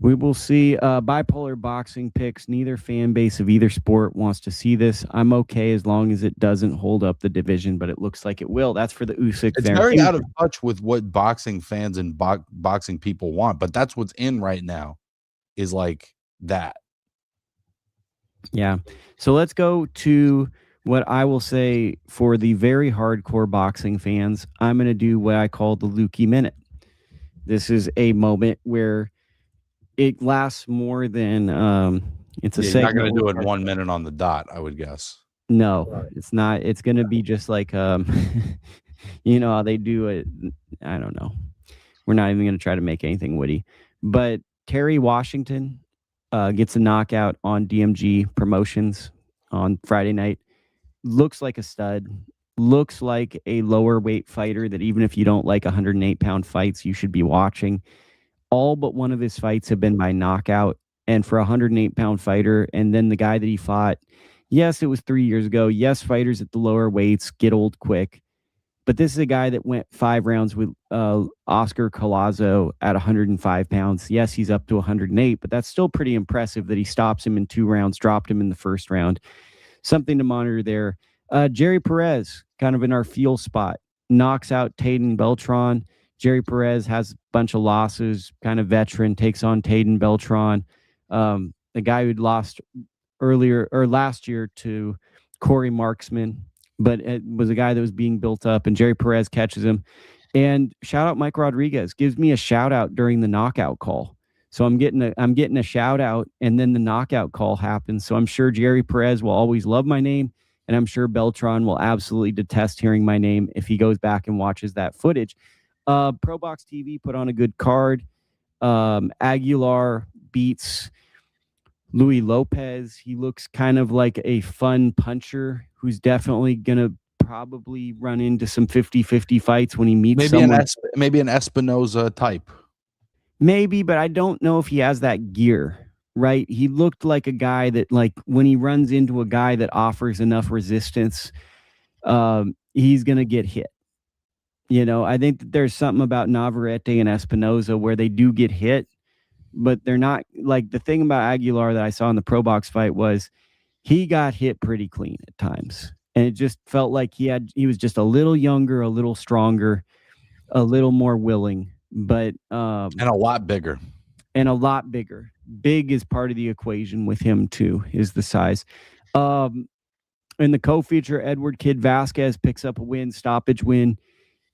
S1: We will see. Bipolar boxing picks. Neither fan base of either sport wants to see this. I'm okay as long as it doesn't hold up the division, but it looks like it will. That's for the Usyk.
S2: It's very out of touch with what boxing fans and boxing people want, but that's what's in right now, is like that.
S1: Yeah. So let's go to what I will say for the very hardcore boxing fans. I'm going to do what I call the Lukie minute. This is a moment where it lasts more than it's a segment.
S2: You're not going to do it 1 minute on the dot, I would guess.
S1: No, it's not. It's going to be just like you know how they do it. I don't know. We're not even going to try to make anything witty. But Terry Washington gets a knockout on DMG Promotions on Friday night. Looks like a stud. Looks like a lower weight fighter that even if you don't like 108-pound fights, you should be watching. All but one of his fights have been by knockout. And for a 108-pound fighter, and then the guy that he fought, yes, it was 3 years ago. Yes, fighters at the lower weights get old quick. But this is a guy that went 5 rounds with Oscar Collazo at 105 pounds. Yes, he's up to 108, but that's still pretty impressive that he stops him in 2 rounds, dropped him in the first round. Something to monitor there. Jerry Perez, kind of in our feel spot, knocks out Tayden Beltran. Jerry Perez has a bunch of losses, kind of veteran, takes on Tayden Beltran, the guy who'd lost earlier or last year to Corey Marksman, but it was a guy that was being built up, and Jerry Perez catches him. And shout out Mike Rodriguez, gives me a shout out during the knockout call. So I'm getting a shout out, and then the knockout call happens. So I'm sure Jerry Perez will always love my name, and I'm sure Beltran will absolutely detest hearing my name if he goes back and watches that footage. ProBox TV put on a good card. Aguilar beats Louis Lopez. He looks kind of like a fun puncher who's definitely going to probably run into some 50-50 fights when he meets someone.
S2: Maybe an Espinoza type.
S1: Maybe, but I don't know if he has that gear, right? He looked like a guy that, like, when he runs into a guy that offers enough resistance, he's going to get hit. You know, I think that there's something about Navarrete and Espinoza where they do get hit, but they're not like the thing about Aguilar that I saw in the ProBox fight was he got hit pretty clean at times. And it just felt like he was just a little younger, a little stronger, a little more willing, but
S2: and a lot bigger.
S1: And a lot bigger. Big is part of the equation with him too, is the size. In the co-feature, Edward Kid Vasquez picks up a win, stoppage win.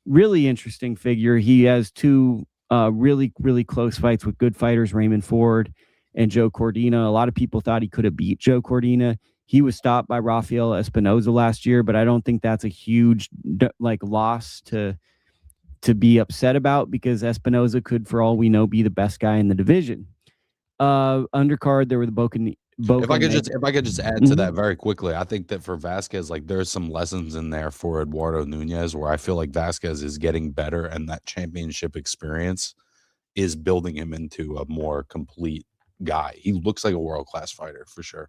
S1: Really interesting figure. He has two really, really close fights with good fighters, Raymond Ford and Joe Cordina. A lot of people thought he could have beat Joe Cordina. He was stopped by Rafael Espinoza last year, but I don't think that's a huge loss to be upset about, because Espinoza could, for all we know, be the best guy in the division. Undercard, there were the Boca.
S2: If I could just add to that very quickly, I think that for Vasquez, like there's some lessons in there for Eduardo Nunez where I feel like Vasquez is getting better, and that championship experience is building him into a more complete guy. He looks like a world-class fighter for sure.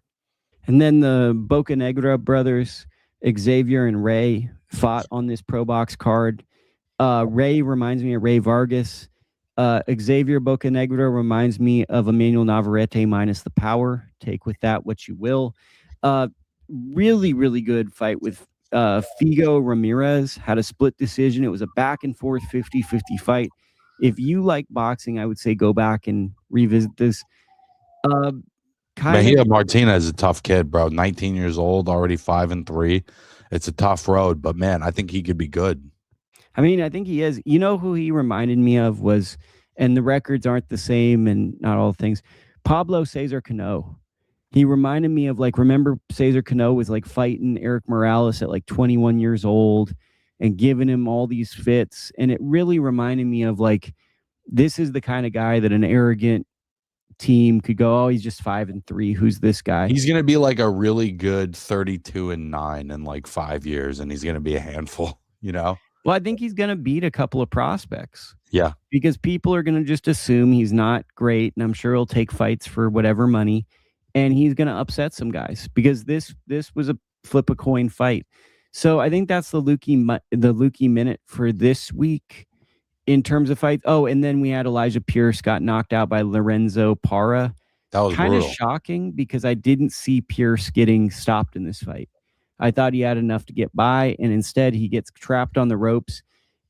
S1: And then the Boca Negra brothers, Xavier and Ray, fought on this ProBox card. Ray reminds me of Ray Vargas. Xavier Bocanegra reminds me of Emanuel Navarrete minus the power. Take with that what you will. Really, really good fight with Figo Ramirez. Had a split decision. It was a back and forth 50-50 fight. If you like boxing, I would say go back and revisit this.
S2: Mejia Martinez is a tough kid, bro. 19 years old, already 5-3. It's a tough road, but man, I think he could be good.
S1: I mean, I think he is. You know who he reminded me of was, and the records aren't the same and not all things, Pablo Cesar Cano. He reminded me of, like, remember Cesar Cano was like fighting Eric Morales at like 21 years old and giving him all these fits. And it really reminded me of, like, this is the kind of guy that an arrogant team could go, oh, he's just 5-3. Who's this guy?
S2: He's going to be like a really good 32-9 in like 5 years, and he's going to be a handful, you know?
S1: Well, I think he's going to beat a couple of prospects.
S2: Yeah.
S1: Because people are going to just assume he's not great, and I'm sure he'll take fights for whatever money, and he's going to upset some guys, because this was a flip a coin fight. So I think that's the Lukie minute for this week in terms of fights. Oh, and then we had Elijah Pierce got knocked out by Lorenzo Parra.
S2: That was
S1: kind of shocking, because I didn't see Pierce getting stopped in this fight. I thought he had enough to get by, and instead he gets trapped on the ropes.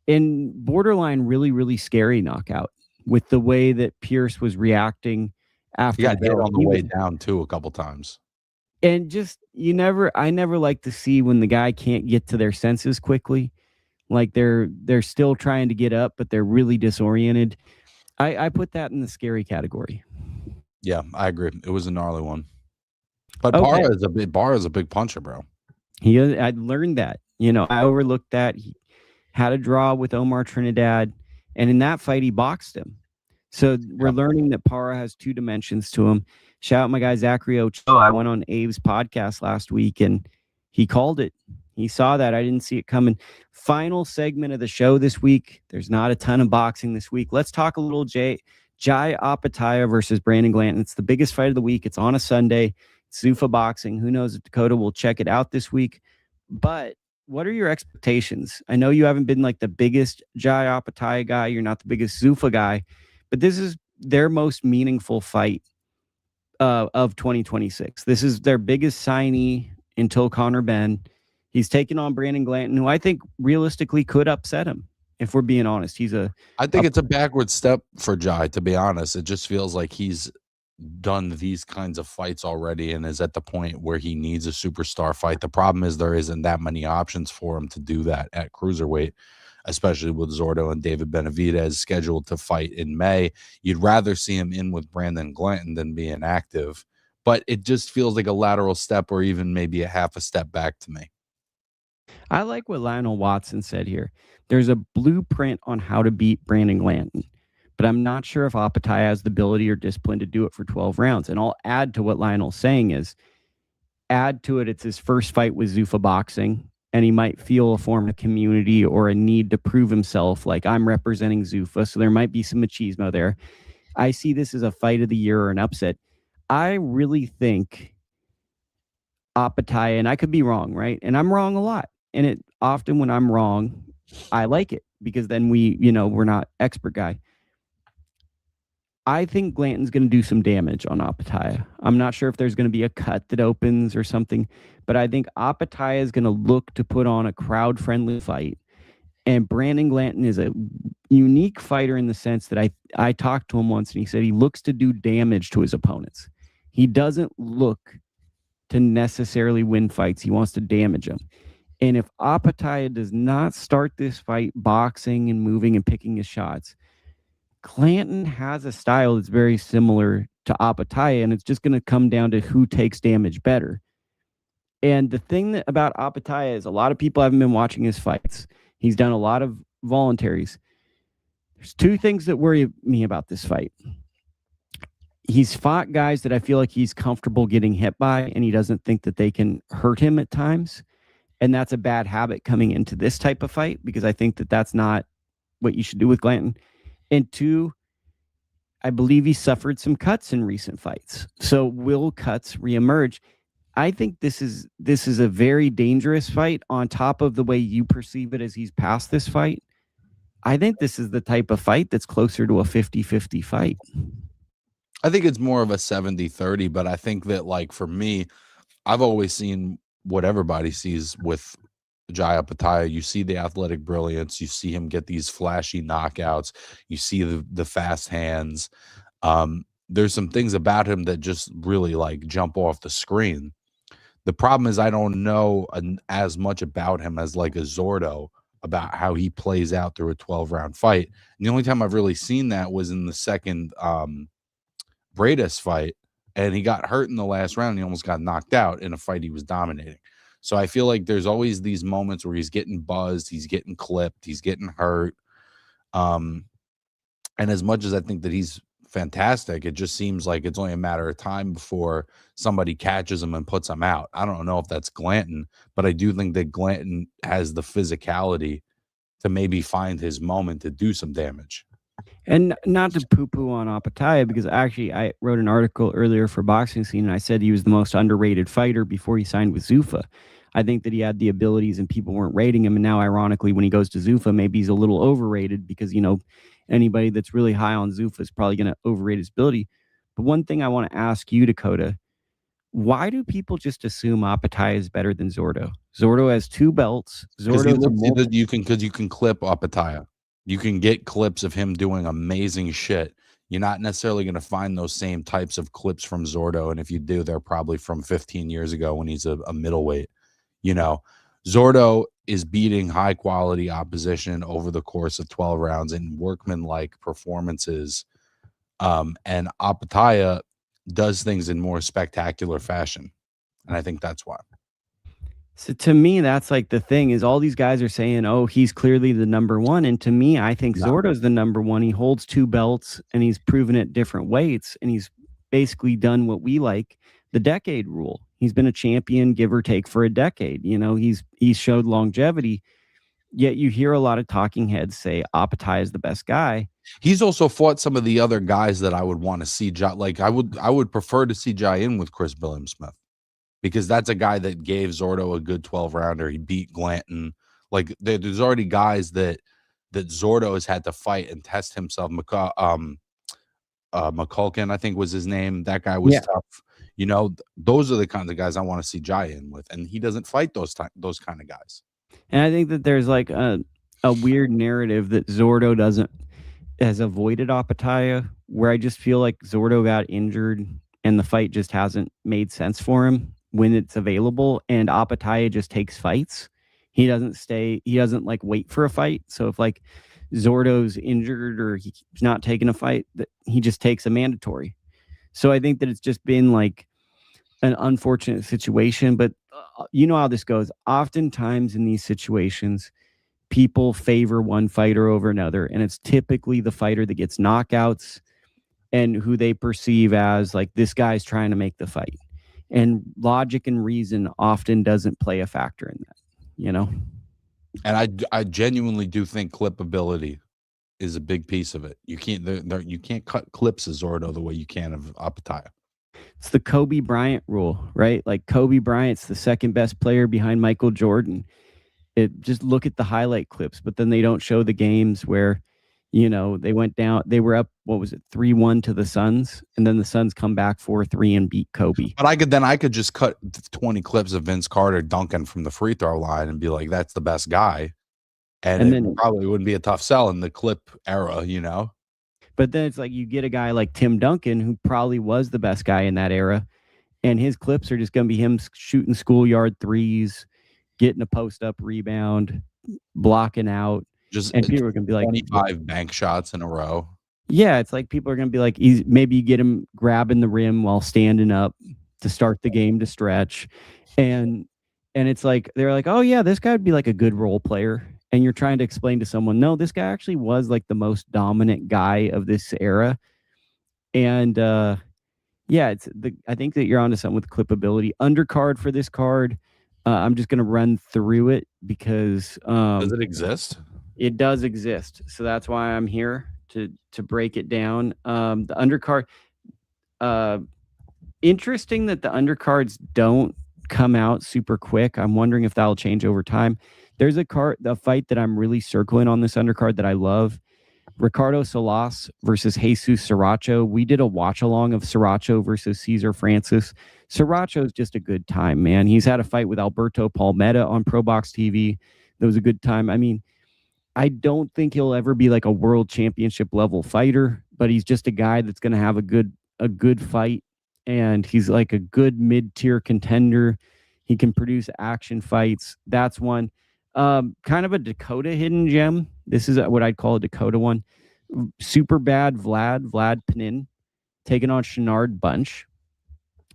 S1: And borderline really, really scary knockout with the way that Pierce was reacting after.
S2: He got hit on the way down too a couple times.
S1: And just I never like to see when the guy can't get to their senses quickly. Like they're still trying to get up, but they're really disoriented. I put that in the scary category.
S2: Yeah, I agree. It was a gnarly one. But Parra is a big puncher, bro.
S1: I learned that. I overlooked that. He had a draw with Omar Trinidad, and in that fight, he boxed him. So we're learning that Parra has two dimensions to him. Shout out my guy, Zachary Ochoa. I went on Abe's podcast last week, and he called it. He saw that. I didn't see it coming. Final segment of the show this week. There's not a ton of boxing this week. Let's talk a little Jai Opetaia versus Brandon Glanton. It's the biggest fight of the week. It's on a Sunday. Zuffa Boxing. Who knows if Dakota will check it out this week. But what are your expectations? I know you haven't been like the biggest Jai Opetaia guy. You're not the biggest Zuffa guy. But this is their most meaningful fight of 2026. This is their biggest signee until Conor Benn. He's taken on Brandon Glanton, who I think realistically could upset him, if we're being honest.
S2: I think it's a backward step for Jai, to be honest. It just feels like he's done these kinds of fights already and is at the point where he needs a superstar fight. The problem is there isn't that many options for him to do that at cruiserweight, especially with Zordo and David Benavidez scheduled to fight in May. You'd rather see him in with Brandon Glanton than be inactive, but it just feels like a lateral step or even maybe a half a step back to me.
S1: I like what Lionel Watson said here. There's a blueprint on how to beat Brandon Glanton, but I'm not sure if Opetaia has the ability or discipline to do it for 12 rounds. And I'll add to what Lionel's saying is, add to it, it's his first fight with Zuffa Boxing, and he might feel a form of community or a need to prove himself, like I'm representing Zuffa, so there might be some machismo there. I see this as a fight of the year or an upset. I really think Opetaia, and I could be wrong, right? And I'm wrong a lot. And it often when I'm wrong, I like it, because then we're not expert guy. I think Glanton's going to do some damage on Opetaia. I'm not sure if there's going to be a cut that opens or something, but I think Opetaia is going to look to put on a crowd-friendly fight. And Brandon Glanton is a unique fighter in the sense that I talked to him once and he said he looks to do damage to his opponents. He doesn't look to necessarily win fights. He wants to damage them. And if Opetaia does not start this fight boxing and moving and picking his shots, Glanton has a style that's very similar to Opetaia, and it's just going to come down to who takes damage better. And the thing about Opetaia is a lot of people haven't been watching his fights. He's done a lot of voluntaries. There's two things that worry me about this fight. He's fought guys that I feel like he's comfortable getting hit by, and he doesn't think that they can hurt him at times. And that's a bad habit coming into this type of fight, because I think that that's not what you should do with Glanton. And two, I believe he suffered some cuts in recent fights. So will cuts reemerge? I think this is a very dangerous fight on top of the way you perceive it as he's passed this fight. I think this is the type of fight that's closer to a 50-50 fight.
S2: I think it's more of a 70-30, but I think that, like, for me, I've always seen what everybody sees with Jai Opetaia. You see the athletic brilliance. You see him get these flashy knockouts. You see the fast hands. There's some things about him that just really, like, jump off the screen. The problem is I don't know as much about him as, like, a Zordo, about how he plays out through a 12-round fight. And the only time I've really seen that was in the second Bradis fight, and he got hurt in the last round. He almost got knocked out in a fight he was dominating. So I feel like there's always these moments where he's getting buzzed, he's getting clipped, he's getting hurt. And as much as I think that he's fantastic, it just seems like it's only a matter of time before somebody catches him and puts him out. I don't know if that's Glanton, but I do think that Glanton has the physicality to maybe find his moment to do some damage.
S1: And not to poo-poo on Opetaia, because actually I wrote an article earlier for Boxing Scene, and I said he was the most underrated fighter before he signed with Zuffa. I think that he had the abilities and people weren't rating him. And now, ironically, when he goes to Zuffa, maybe he's a little overrated because, you know, anybody that's really high on Zuffa is probably going to overrate his ability. But one thing I want to ask you, Dakota, why do people just assume Opetaia is better than Zordo? Zordo has 2 belts.
S2: Zordo, you can clip Opetaia. You can get clips of him doing amazing shit. You're not necessarily going to find those same types of clips from Zordo. And if you do, they're probably from 15 years ago when he's a middleweight. You know, Zordo is beating high quality opposition over the course of 12 rounds in workman-like performances. And Opetaia does things in more spectacular fashion. And I think that's why.
S1: So to me, that's like the thing is all these guys are saying, oh, he's clearly the number one. And to me, I think Zordo's the number one. He holds 2 belts and he's proven at different weights. And he's basically done what we like, the decade rule. He's been a champion, give or take, for a decade. You know, he's showed longevity. Yet you hear a lot of talking heads say Opetaia is the best guy.
S2: He's also fought some of the other guys that I would want to see. Like I would prefer to see Jai in with Chris Billiam-Smith, because that's a guy that gave Zordo a good 12-rounder. He beat Glanton. Like there's already guys that Zordo has had to fight and test himself. McCulkin, I think was his name. That guy was tough. You know, those are the kinds of guys I want to see Jai in with, and he doesn't fight those kind of guys.
S1: And I think that there's like a weird narrative that Zordo has avoided Opetaia, where I just feel like Zordo got injured and the fight just hasn't made sense for him when it's available, and Opetaia just takes fights. He doesn't like wait for a fight. So if like Zordo's injured or he's not taking a fight, he just takes a mandatory. So I think that it's just been like an unfortunate situation, but you know how this goes. Oftentimes in these situations, people favor one fighter over another, and it's typically the fighter that gets knockouts and who they perceive as like, this guy's trying to make the fight. And logic and reason often doesn't play a factor in that, you know?
S2: And I genuinely do think clippability is a big piece of it. You can't cut clips of Zordo the way you can of Opetaia.
S1: It's the Kobe Bryant rule, right? Like Kobe Bryant's the second best player behind Michael Jordan. Just look at the highlight clips, but then they don't show the games where They went down. They were up, what was it, 3-1 to the Suns, and then the Suns come back 4-3 and beat Kobe.
S2: But I could just cut 20 clips of Vince Carter dunking from the free throw line and be like, that's the best guy. And then probably wouldn't be a tough sell in the clip era,
S1: But then it's like you get a guy like Tim Duncan, who probably was the best guy in that era, and his clips are just going to be him shooting schoolyard threes, getting a post-up rebound, blocking out. And people are going to be like
S2: 25 bank shots in a row.
S1: Yeah, it's like people are going to be like, maybe you get him grabbing the rim while standing up to start the game to stretch. And it's like, they're like, oh yeah, this guy would be like a good role player. And you're trying to explain to someone, no, this guy actually was like the most dominant guy of this era. And yeah, I think that you're onto something with clippability. Undercard for this card, I'm just going to run through it because
S2: does it exist?
S1: It does exist, so that's why I'm here to break it down. The undercard, interesting that the undercards don't come out super quick. I'm wondering if that'll change over time. There's a fight that I'm really circling on this undercard that I love. Ricardo Salas versus Jesus Sriracho. We did a watch along of Sriracho versus Cesar Francis. Sriracho's just a good time, man. He's had a fight with Alberto Palmetta on ProBox TV. That was a good time. I mean, I don't think he'll ever be like a world championship level fighter, but he's just a guy that's going to have a good fight, and he's like a good mid-tier contender. He can produce action fights. That's one. Kind of a Dakota hidden gem. This is what I'd call a Dakota one. Super bad Vlad Panin taking on Shenard Bunch.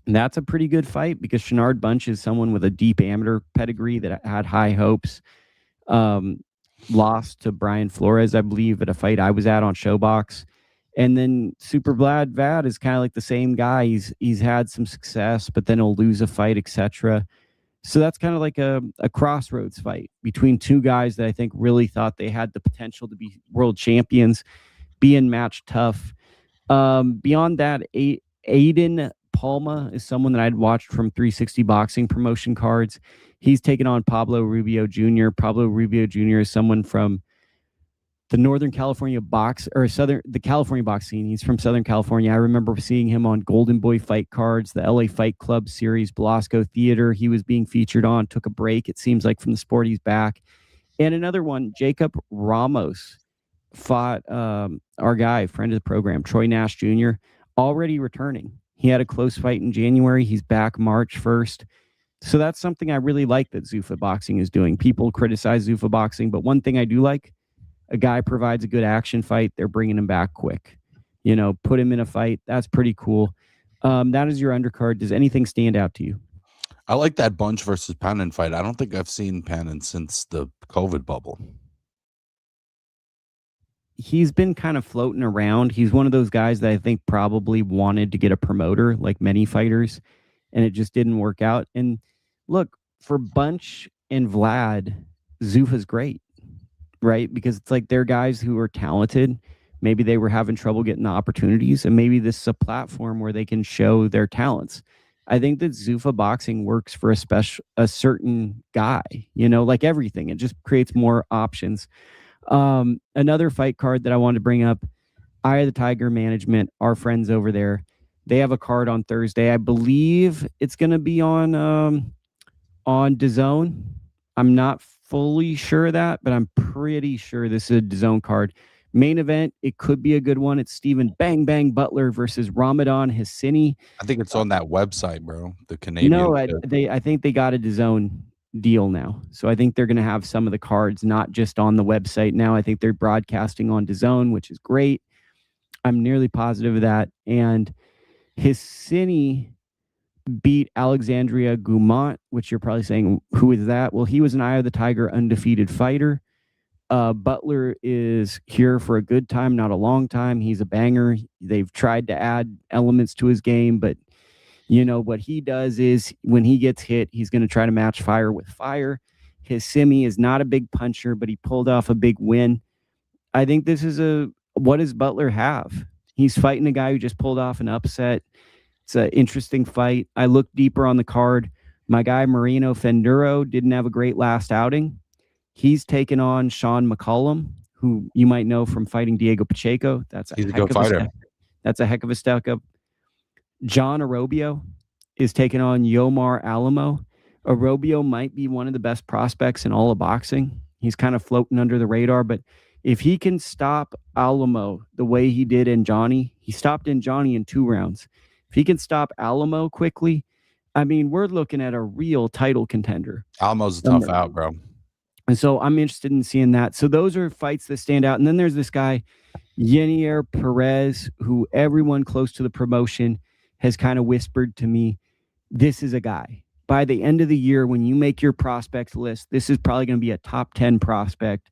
S1: And that's a pretty good fight because Shenard Bunch is someone with a deep amateur pedigree that had high hopes. Lost to Brian Flores, I believe, at a fight I was at on Showbox. And then Super Vlad Vad is kind of like the same guy. He's had some success, but then he'll lose a fight, etc. So that's kind of like a crossroads fight between two guys that I think really thought they had the potential to be world champions, being matched tough. Beyond that, Aiden Palma is someone that I'd watched from 360 Boxing promotion cards. He's taken on Pablo Rubio Jr. Pablo Rubio Jr. is someone from the Northern California the California box scene. He's from Southern California. I remember seeing him on Golden Boy fight cards, the LA Fight Club series, Belasco Theater. He was being featured on, took a break. It seems like from the sport he's back. And another one, Jacob Ramos fought our guy, friend of the program, Troy Nash Jr., already returning. He had a close fight in January. He's back March 1st. So that's something I really like that Zuffa Boxing is doing. People criticize Zuffa Boxing, but one thing I do like, a guy provides a good action fight, they're bringing him back quick. Put him in a fight. That's pretty cool. That is your undercard. Does anything stand out to you?
S2: I like that Bunch versus Pennon fight. I don't think I've seen Pennon since the COVID bubble.
S1: He's been kind of floating around. He's one of those guys that I think probably wanted to get a promoter, like many fighters, and it just didn't work out. And look, for Bunch and Vlad, Zuffa's great, right? Because it's like they're guys who are talented. Maybe they were having trouble getting the opportunities, and maybe this is a platform where they can show their talents. I think that Zuffa Boxing works for a certain guy, like everything. It just creates more options. Another fight card that I wanted to bring up, Eye of the Tiger Management, our friends over there, they have a card on Thursday. I believe it's going to be on DAZN. I'm not fully sure of that, but I'm pretty sure this is a DAZN card. Main event, it could be a good one. It's Stephen Bang Bang Butler versus Ramadan Hassini.
S2: I think it's on that website, bro. The Canadian.
S1: No, I think they got a DAZN deal now. So I think they're going to have some of the cards not just on the website now. I think they're broadcasting on DAZN, which is great. I'm nearly positive of that. And Hassini beat Alexandria Gumont, which you're probably saying, who is that? Well, he was an Eye of the Tiger undefeated fighter. Butler is here for a good time, not a long time. He's a banger. They've tried to add elements to his game, but what he does is when he gets hit, he's going to try to match fire with fire. Hassini is not a big puncher, but he pulled off a big win. I think this is what does Butler have? He's fighting a guy who just pulled off an upset. It's an interesting fight. I looked deeper on the card. My guy, Moreno Fendero, didn't have a great last outing. He's taken on Sean McCollum, who you might know from fighting Diego Pacheco.
S2: He's a good fighter.
S1: That's a heck of a step up. Jhon Orobio is taking on Yomar Alamo. Orobio might be one of the best prospects in all of boxing. He's kind of floating under the radar, but if he can stop Alamo the way he did in Johnny, he stopped in Johnny in 2 rounds. If he can stop Alamo quickly, I mean, we're looking at a real title contender.
S2: Alamo's a tough out, bro.
S1: And so I'm interested in seeing that. So those are fights that stand out. And then there's this guy, Lenar Perez, who everyone close to the promotion has kind of whispered to me, this is a guy. By the end of the year, when you make your prospects list, this is probably going to be a top 10 prospect.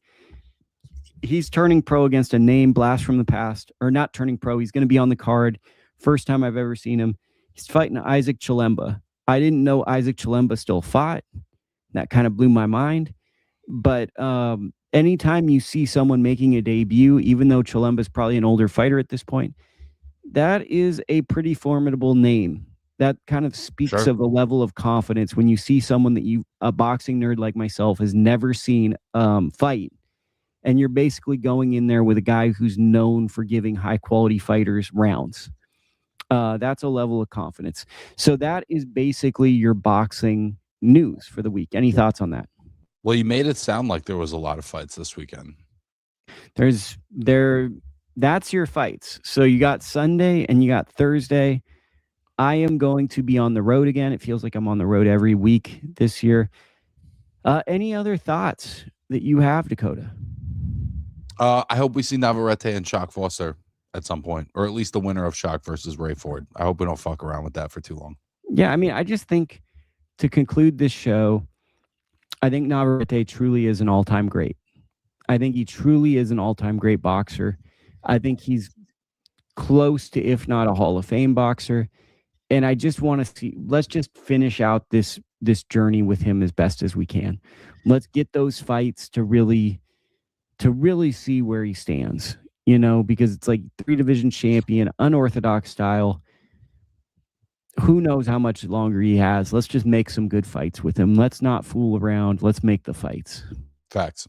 S1: He's turning pro against a name blast from the past, or not turning pro. He's going to be on the card. First time I've ever seen him. He's fighting Isaac Chilemba. I didn't know Isaac Chilemba still fought. That kind of blew my mind. But anytime you see someone making a debut, even though Chilemba's probably an older fighter at this point, that is a pretty formidable name. That kind of speaks of a level of confidence when you see someone that a boxing nerd like myself, has never seen fight. And you're basically going in there with a guy who's known for giving high-quality fighters rounds. That's a level of confidence. So that is basically your boxing news for the week. Any thoughts on that?
S2: Well, you made it sound like there was a lot of fights this weekend.
S1: That's your fights. So you got Sunday and you got Thursday. I am going to be on the road again. It feels like I'm on the road every week this year. Any other thoughts that you have, Dakota?
S2: I hope we see Navarrete and Shock Foster at some point, or at least the winner of Shock versus Ray Ford. I hope we don't fuck around with that for too long.
S1: Yeah, I mean, I just think to conclude this show, I think Navarrete truly is an all-time great. I think he truly is an all-time great boxer. I think he's close to, if not a Hall of Fame boxer. And I just want to see, let's just finish out this journey with him as best as we can. Let's get those fights to really see where he stands, because it's like 3-division champion, unorthodox style. Who knows how much longer he has? Let's just make some good fights with him. Let's not fool around. Let's make the fights.
S2: Facts.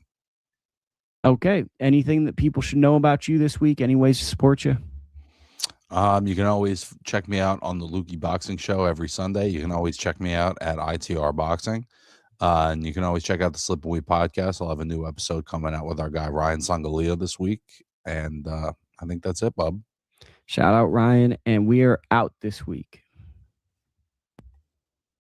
S1: Okay. Anything that people should know about you this week? Any ways to support you?
S2: You can always check me out on the Lukie Boxing Show every Sunday. You can always check me out at ITR Boxing. And you can always check out the Slip Away podcast. I'll have a new episode coming out with our guy Ryan Sangaleo this week. And I think that's it, bub.
S1: Shout out Ryan. And we are out this week.